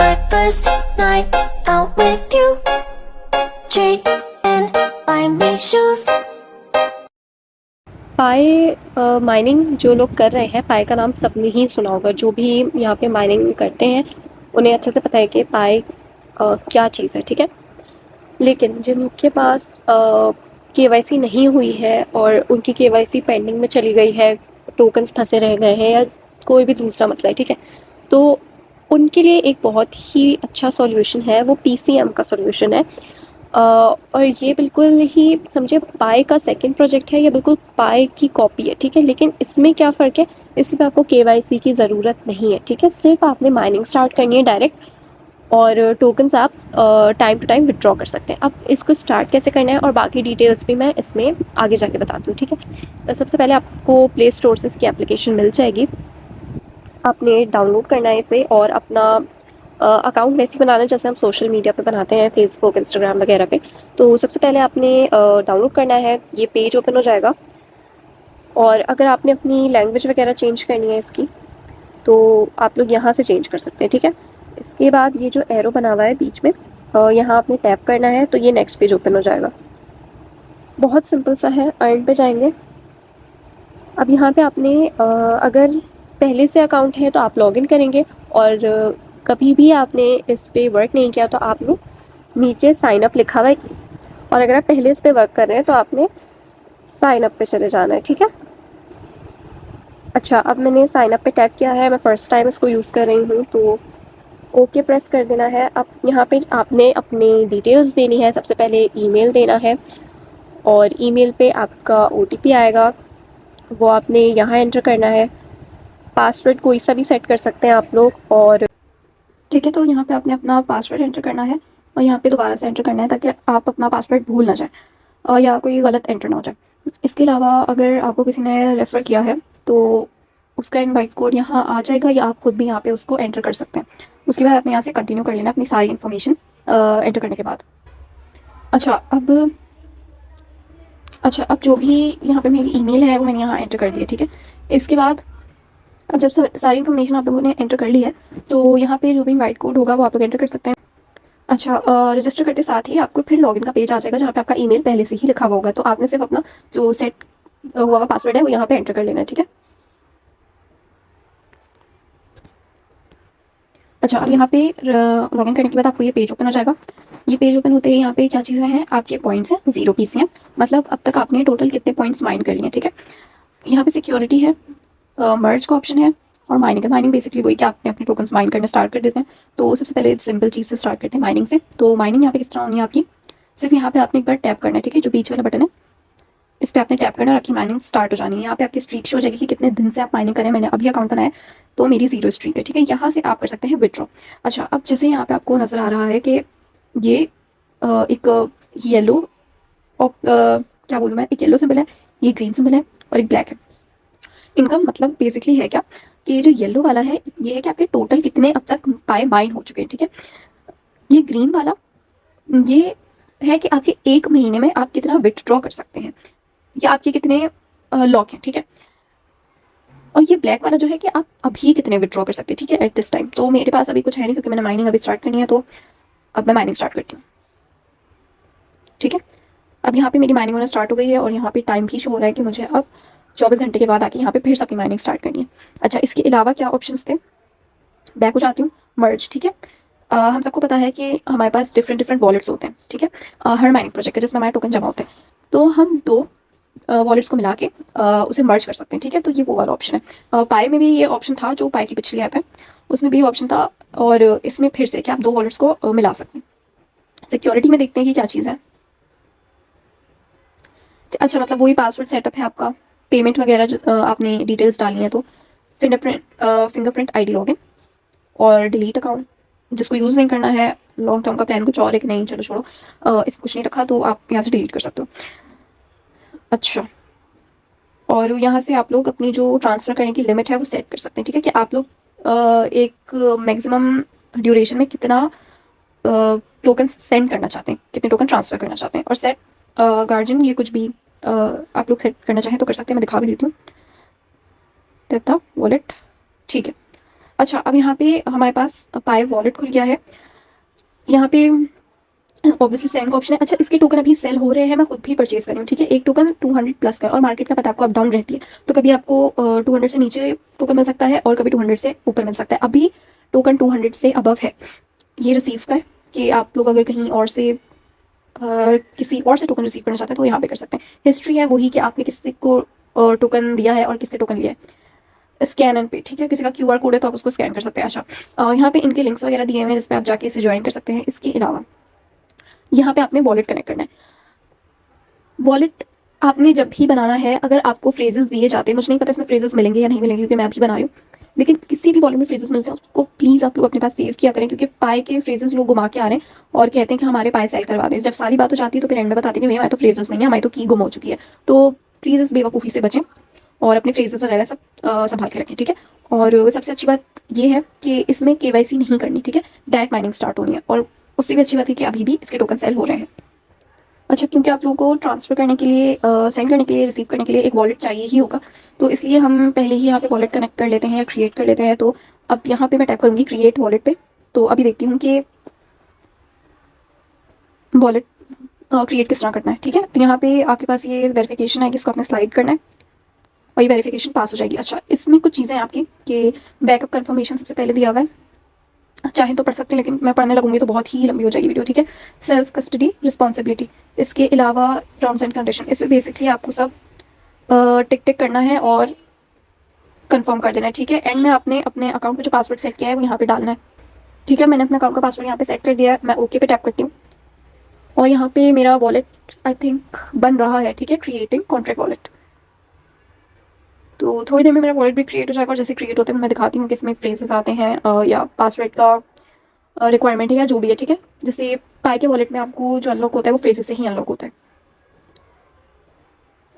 our first night out with you. Treat and buy me shoes. Pi mining जो लोग कर रहे हैं, पाई का नाम सबने ही सुना होगा। जो भी यहाँ पे माइनिंग करते हैं उन्हें अच्छे से पता है कि पाई क्या चीज़ है, ठीक है। लेकिन जिनके पास केवाईसी नहीं हुई है और उनकी केवाईसी पेंडिंग में चली गई है, टोकन्स फंसे रह गए हैं या कोई भी दूसरा मसला है, ठीक है, तो उनके लिए एक बहुत ही अच्छा सॉल्यूशन है, वो पीसीएम का सॉल्यूशन है। और ये बिल्कुल ही समझे पाई का सेकंड प्रोजेक्ट है, ये बिल्कुल पाई की कॉपी है, ठीक है। लेकिन इसमें क्या फ़र्क है, इसमें आपको केवाईसी की ज़रूरत नहीं है, ठीक है। सिर्फ आपने माइनिंग स्टार्ट करनी है डायरेक्ट, और टोकन्स आप टाइम टू टाइम विड्रॉ कर सकते हैं। अब इसको स्टार्ट कैसे करना है और बाकी डिटेल्स भी मैं इसमें आगे जाके बताती हूँ, ठीक है। सबसे पहले आपको प्ले स्टोर से इसकी एप्लीकेशन मिल जाएगी। आपने डाउनलोड करना है इसे और अपना अकाउंट वैसे बनाना जैसे हम सोशल मीडिया पे बनाते हैं, फेसबुक, इंस्टाग्राम वगैरह पे। तो सबसे पहले आपने डाउनलोड करना है, ये पेज ओपन हो जाएगा। और अगर आपने अपनी लैंग्वेज वगैरह चेंज करनी है इसकी, तो आप लोग यहाँ से चेंज कर सकते हैं, ठीक है। इसके बाद ये जो एरो बना हुआ है बीच में, यहाँ आपने टैप करना है, तो ये नेक्स्ट पेज ओपन हो जाएगा। बहुत सिंपल सा है। अर्न पे जाएंगे। अब यहाँ पे आपने अगर पहले से अकाउंट है तो आप लॉगिन करेंगे, और कभी भी आपने इस पे वर्क नहीं किया तो आपने नीचे साइन अप लिखा हुआ है, और अगर आप पहले इस पे वर्क कर रहे हैं तो आपने साइन अप पे चले जाना है, ठीक है। अच्छा, अब मैंने साइन अप पे टैप किया है, मैं फ़र्स्ट टाइम इसको यूज़ कर रही हूँ, तो ओके प्रेस कर देना है। अब यहाँ पे आपने अपनी डिटेल्स देनी है। सबसे पहले ईमेल देना है, और ईमेल पे आपका ओटीपी आएगा, वो आपने यहाँ एंटर करना है। पासवर्ड कोई सा भी सेट कर सकते हैं आप लोग, और ठीक है, तो यहाँ पे आपने अपना पासवर्ड एंटर करना है, और यहाँ पे दोबारा से एंटर करना है ताकि आप अपना पासवर्ड भूल ना जाए और या कोई गलत एंटर ना हो जाए। इसके अलावा अगर आपको किसी ने रेफ़र किया है तो उसका इनवाइट कोड यहाँ आ जाएगा, या आप खुद भी यहाँ पे उसको एंटर कर सकते हैं। उसके बाद आपने यहाँ से कंटिन्यू कर लेना अपनी सारी इन्फॉर्मेशन एंटर करने के बाद। अच्छा अब जो भी यहाँ पे मेरी ईमेल है वो मैंने यहाँ एंटर कर दी है, ठीक है। इसके बाद अब जब सारी इन्फॉर्मेशन आप लोगों ने एंटर कर ली है, तो यहाँ पे जो भी इनवाइट कोड होगा वो आप लोग एंटर कर सकते हैं। अच्छा, रजिस्टर करते साथ ही आपको फिर लॉगिन का पेज आ जाएगा जहाँ पे आपका ईमेल पहले से ही लिखा हुआ होगा, तो आपने सिर्फ अपना जो सेट हुआ पासवर्ड है वो यहाँ पे एंटर कर लेना है, ठीक है। अच्छा, अब यहाँ पे लॉगिन करने के बाद आपको ये पेज ओपन हो जाएगा। ये पेज ओपन होते ही यहाँ पे क्या चीज़ें हैं, आपके पॉइंट्स हैं 0 पीसीएम, मतलब अब तक आपने टोटल कितने पॉइंट्स माइन कर लिए हैं, ठीक है। यहाँ पे सिक्योरिटी है, मर्ज का ऑप्शन है, और माइनिंग है। माइनिंग बेसिकली वही कि आपने अपने टोकन्स माइन करना स्टार्ट कर देते हैं। तो सबसे पहले सिंपल चीज़ से स्टार्ट करते हैं माइनिंग से। तो माइनिंग यहाँ पे किस तरह होनी है आपकी, सिर्फ यहाँ पे आपने एक बार टैप करना है, ठीक है। जो बीच वाला बटन है इस पर आपने टैप करना और आपकी माइनिंग स्टार्ट हो जानी है। यहाँ पे आपकी स्ट्रीक शो हो जाएगी कि कितने दिन से आप माइनिंग करें। मैंने अभी अकाउंट बनाया तो मेरी 0 स्ट्रीक है, ठीक है। यहाँ से आप कर सकते हैं विड्रॉ। अच्छा, अब जैसे यहाँ पे आपको नज़र आ रहा है कि ये एक येलो और क्या बोलूँ मैं, एक येलो सिंबल है, ये ग्रीन सिंबल है, और एक ब्लैक है। इनका मतलब बेसिकली है क्या कि ये जो येलो वाला है ये है कि आपके टोटल कितने अब तक पाए माइन हो चुके हैं, ठीक है। ये ग्रीन वाला ये है कि आपके 1 महीने में आप कितना विथड्रॉ कर सकते हैं, या आपके कितने लॉक हैं, ठीक है। और ये ब्लैक वाला जो है कि आप अभी कितने विथड्रॉ कर सकते हैं, ठीक है, एट दिस टाइम। तो मेरे पास अभी कुछ है नहीं क्योंकि मैंने माइनिंग अभी स्टार्ट करनी है, तो अब मैं माइनिंग स्टार्ट करती हूँ, ठीक है। अब यहाँ पे मेरी माइनिंग होना स्टार्ट हो गई है, और यहाँ पे टाइम भी शो हो रहा है कि मुझे अब 24 घंटे के बाद आके यहाँ पे फिर से अपनी माइनिंग स्टार्ट करनी है। अच्छा, इसके अलावा क्या ऑप्शंस थे, बैक हो जाती हूँ, मर्ज, ठीक है। हम सबको पता है कि हमारे पास डिफरेंट डिफरेंट वॉलेट्स होते हैं, ठीक है। हर माइनिंग प्रोजेक्ट है जिसमें हमारे टोकन जमा होते हैं, तो हम 2 वॉलेट्स को मिला के उसे मर्ज कर सकते हैं, ठीक है। तो ये वो वाला ऑप्शन है। पाई में भी ये ऑप्शन था, जो पाई की पिछली ऐप है उसमें भी ये ऑप्शन था, और इसमें फिर से कि आप 2 वॉलेट्स को मिला सकते हैं। सिक्योरिटी में देखते हैं कि क्या चीज़ है। अच्छा, मतलब वही पासवर्ड सेटअप है आपका, पेमेंट वगैरह आपने डिटेल्स डालनी है, तो फिंगरप्रिंट आईडी लॉगिन, और डिलीट अकाउंट जिसको यूज़ नहीं करना है, लॉन्ग टर्म का प्लान कुछ और है कि नहीं, चलो छोड़ो, इसमें कुछ नहीं रखा तो आप यहाँ से डिलीट कर सकते हो। अच्छा, और यहाँ से आप लोग अपनी जो ट्रांसफ़र करने की लिमिट है वो सेट कर सकते हैं, ठीक है, कि आप लोग एक मैक्सिमम ड्यूरेशन में कितना टोकन सेंड करना चाहते हैं, कितने टोकन ट्रांसफ़र करना चाहते हैं। और सेट गार्जियन ये कुछ भी आप लोग सेट करना चाहें तो कर सकते हैं, मैं दिखा भी देती हूँ। देता वॉलेट, ठीक है। अच्छा, अब यहाँ पे हमारे पास पाई वॉलेट खुल गया है। यहाँ पे ऑब्वियसली सेंड का ऑप्शन है। अच्छा, इसके टोकन अभी सेल हो रहे हैं, मैं खुद भी परचेज कर रही हूँ, ठीक है। एक टोकन 200 प्लस का है और मार्केट का पता आपको अप डाउन रहती है, तो कभी आपको 200 से नीचे टोकन मिल सकता है और कभी 200 से ऊपर मिल सकता है। अभी टोकन 200 से अबव है। ये रिसीव का है कि आप लोग अगर कहीं और से किसी और से टोकन रिसीव करना चाहते हैं तो यहाँ पे कर सकते हैं। हिस्ट्री है वही कि आपने किसी को टोकन दिया है और किससे टोकन लिया है। स्कैन एंड पे, ठीक है। किसी का QR कोड है तो आप उसको स्कैन कर सकते हैं। अच्छा, यहाँ पे इनके लिंक्स वगैरह दिए हुए हैं जिस पे आप जाके इसे ज्वाइन कर सकते हैं। इसके अलावा यहाँ पे आपने वॉलेट कनेक्ट करना है। वॉलेट आपने जब भी बनाना है, अगर आपको फ्रेजेस दिए जाते हैं, मुझे नहीं पता इसमें फ्रेजेस मिलेंगे या नहीं मिलेंगे क्योंकि मैं अभी बना रही हूँ, लेकिन किसी भी वॉलेट में फ्रेजेस मिलते हैं उसको प्लीज़ आप लोग अपने पास सेव किया करें, क्योंकि पाई के फ्रेजेस लोग घुमा के आ रहे हैं और कहते हैं कि हमारे पाई सेल करवा दें। जब सारी बात हो जाती है तो फिर एंड में बताते हैं कि भैया हमारे तो फ्रेजेस नहीं है, हमारी तो की गुम हो चुकी है। तो प्लीज़ इस बेवकूफ़ी से बचें और अपने फ्रेजेस वगैरह सब संभाल के रखें, ठीक है। और सबसे अच्छी बात ये है कि इसमें KYC नहीं करनी, ठीक है। डायरेक्ट माइनिंग स्टार्ट होनी है और उससे भी अच्छी बात है कि अभी भी इसके टोकन सेल हो रहे हैं। अच्छा, क्योंकि आप लोगों को ट्रांसफ़र करने के लिए, सेंड करने के लिए, रिसीव करने के लिए एक वॉलेट चाहिए ही होगा, तो इसलिए हम पहले ही यहाँ पे वॉलेट कनेक्ट कर लेते हैं या क्रिएट कर लेते हैं। तो अब यहाँ पे मैं टैप करूँगी क्रिएट वॉलेट पे। तो अभी देखती हूँ कि वॉलेट क्रिएट किस तरह करना है, ठीक है। यहाँ पे आपके पास ये वेरिफिकेशन है कि इसको आपने स्लाइड करना है और ये वेरिफिकेशन पास हो जाएगी। अच्छा, इसमें कुछ चीज़ें हैं आपकी कि बैकअप कन्फर्मेशन सबसे पहले दिया हुआ है, चाहें तो पढ़ सकते हैं लेकिन मैं पढ़ने लगूंगी तो बहुत ही लंबी हो जाएगी वीडियो, ठीक है। सेल्फ कस्टडी रिस्पॉन्सिबिलिटी, इसके अलावा टर्म्स एंड कंडीशन, इस पर बेसिकली आपको सब टिक टिक करना है और कंफर्म कर देना है, ठीक है। एंड में आपने अपने अकाउंट में जो पासवर्ड सेट किया है वो यहाँ पे डालना है, ठीक है। मैंने अपने अकाउंट का पासवर्ड यहाँ पे सेट कर दिया है, मैं ओके पे टैप करती हूँ और यहाँ पे मेरा वॉलेट आई थिंक बन रहा है, ठीक है। क्रिएटिंग कॉन्ट्रैक्ट वॉलेट, तो थोड़ी देर में मेरा वॉलेट भी क्रिएट हो जाएगा और जैसे क्रिएट होते हैं मैं दिखाती हूँ कि इसमें फ्रेजेस आते हैं या पासवर्ड का रिक्वायरमेंट है या जो भी है, ठीक है। जैसे पाई के वॉलेट में आपको जो अनलॉक होता है वो फ्रेजेस से ही अनलॉक होता है।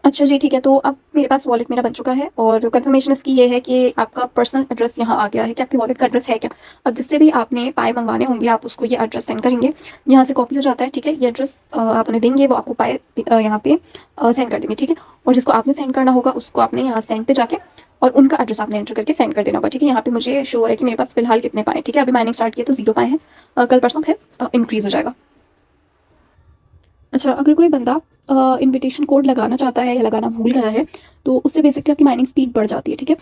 अच्छा जी, ठीक है। तो अब मेरे पास वॉलेट मेरा बन चुका है और कंफर्मेशन इसकी ये है कि आपका पर्सनल एड्रेस यहाँ आ गया है कि आपके वॉलेट का एड्रेस है क्या। अब जिससे भी आपने पाई मंगवाने होंगे आप उसको ये एड्रेस सेंड करेंगे, यहाँ से कॉपी हो जाता है, ठीक है। ये एड्रेस आप उन्हें देंगे, वो आपको पाई यहाँ पे सेंड कर देंगे, ठीक है। और जिसको आपने सेंड करना होगा उसको आपने यहाँ सेंड पे जाके और उनका एड्रेस आपने एंटर करके सेंड कर देना होगा, ठीक है। यहाँ पे मुझे शो हो रहा है कि मेरे पास फिलहाल कितने पाए, ठीक है। अभी माइनिंग स्टार्ट किया तो 0 पाए हैं, कल परसों फिर इंक्रीज़ हो जाएगा। अच्छा, अगर कोई बंदा इनविटेशन कोड लगाना चाहता है या लगाना भूल गया है तो उससे बेसिकली आपकी माइनिंग स्पीड बढ़ जाती है, ठीक है।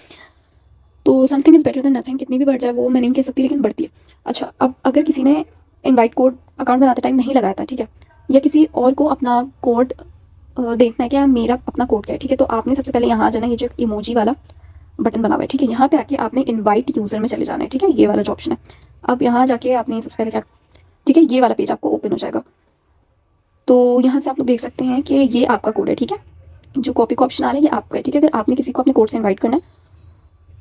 तो something is better than nothing, कितनी भी बढ़ जाए वो मैं नहीं कह सकती लेकिन बढ़ती है। अच्छा, अब अगर किसी ने इनवाइट कोड अकाउंट बनाते टाइम नहीं लगाया था, ठीक है, या किसी और को अपना कोड देखना है कि यार मेरा अपना कोड क्या है, ठीक है, तो आपने सबसे पहले यहाँ आ जाना, ये जो इमोजी वाला बटन बना हुआ है, ठीक है, यहाँ पे आके आपने इनवाइट यूज़र में चले जाना है, ठीक है, ये वाला जो ऑप्शन है। अब यहाँ जाके आपने सबसे पहले क्या, ठीक है, ये वाला पेज आपको ओपन हो जाएगा। तो यहाँ से आप लोग देख सकते हैं कि ये आपका कोड है, ठीक है। जो कॉपी का ऑप्शन आ रहा है ये आपका है, ठीक है। अगर आपने किसी को अपने कोड से इनवाइट करना है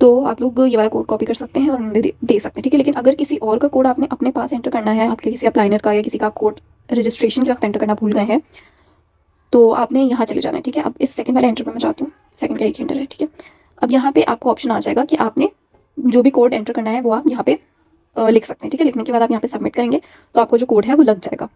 तो आप लोग ये वाला कोड कॉपी कर सकते हैं और उन्हें दे सकते हैं, ठीक है। लेकिन अगर किसी और का कोड आपने अपने पास एंटर करना है, आपके किसी अपलाइनर का या किसी का कोड रजिस्ट्रेशन के वक्त एंटर करना भूल गए हैं तो आपने यहाँ चले जाना है, ठीक है। अब इस सेकंड वाले एंटर पर मैं जाती हूँ, सेकंड का एक एंटर है, ठीक है। अब यहाँ पे आपको ऑप्शन आ जाएगा कि आपने जो भी कोड एंटर करना है वो आप यहाँ पे लिख सकते हैं, ठीक है। लिखने के बाद आप यहाँ पे सबमिट करेंगे तो आपको जो कोड है वो लग जाएगा।